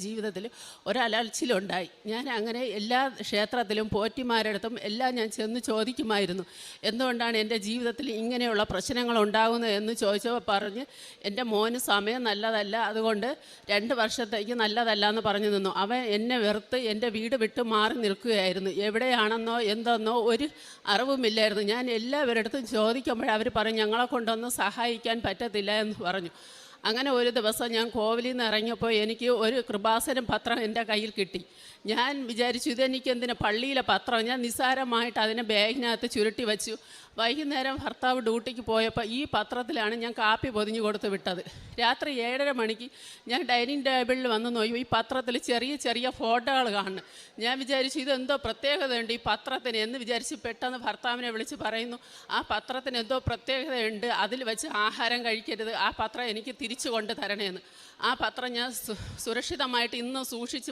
ജീവിതത്തിൽ ഒരലച്ചിലുണ്ടായി. ഞാൻ അങ്ങനെ എല്ലാ ക്ഷേത്രത്തിലും പോറ്റിമാരടുത്തും എല്ലാം ഞാൻ ചെന്ന് ചോദിക്കുമായിരുന്നു, എന്തുകൊണ്ടാണ് എൻ്റെ ജീവിതത്തിൽ ഇങ്ങനെയുള്ള പ്രശ്നങ്ങൾ ഉണ്ടാകുന്നത് എന്ന് ചോദിച്ചപ്പോൾ പറഞ്ഞ് എൻ്റെ മോന് സമയം നല്ലതല്ല, അതുകൊണ്ട് 2 വർഷത്തേക്ക് നല്ലതല്ല എന്ന് പറഞ്ഞു നിന്നു. അവൻ എന്നെ വെറുത്ത് എൻ്റെ വീട് വിട്ട് മാറി നിൽക്കുകയായിരുന്നു. എവിടെയാണെന്നോ എന്തെന്നോ ഒരു അറിവുമില്ലായിരുന്നു. ഞാൻ എല്ലാവരടുത്തും ചോദിക്കുമ്പോഴേ അവർ പറഞ്ഞു ഞങ്ങളെ കൊണ്ടൊന്നും സഹായിക്കാൻ പറ്റത്തില്ല എന്ന് പറഞ്ഞു. അങ്ങനെ ഒരു ദിവസം ഞാൻ കോവിലിൽ നിന്ന് ഇറങ്ങിയപ്പോൾ എനിക്ക് ഒരു കൃപാസനം പത്രം എൻ്റെ കയ്യിൽ കിട്ടി. ഞാൻ വിചാരിച്ചു ഇതെനിക്കെന്തിനാ, പള്ളിയിലെ പത്രം. ഞാൻ നിസ്സാരമായിട്ട് അതിനെ ബാഗിനകത്ത് ചുരുട്ടി വെച്ചു. വൈകുന്നേരം ഭർത്താവ് ഡ്യൂട്ടിക്ക് പോയപ്പോൾ ഈ പത്രത്തിലാണ് ഞാൻ കാപ്പി പൊതിഞ്ഞ് കൊടുത്ത് വിട്ടത്. രാത്രി 7:30 മണിക്ക് ഞാൻ ഡൈനിങ് ടേബിളിൽ വന്ന് നോക്കി, ഈ പത്രത്തിൽ ചെറിയ ചെറിയ ഫോട്ടോകൾ കാണുന്നു. ഞാൻ വിചാരിച്ചു ഇതെന്തോ പ്രത്യേകതയുണ്ട് ഈ പത്രത്തിന് എന്ന് വിചാരിച്ച് പെട്ടെന്ന് ഭർത്താവിനെ വിളിച്ച് പറയുന്നു, ആ പത്രത്തിന് എന്തോ പ്രത്യേകതയുണ്ട്, അതിൽ വെച്ച് ആഹാരം കഴിക്കരുത്, ആ പത്രം എനിക്ക് തിരിച്ചു കൊണ്ട് തരണേന്ന്. ആ പത്രം ഞാൻ സുരക്ഷിതമായിട്ട് ഇന്ന് സൂക്ഷിച്ച്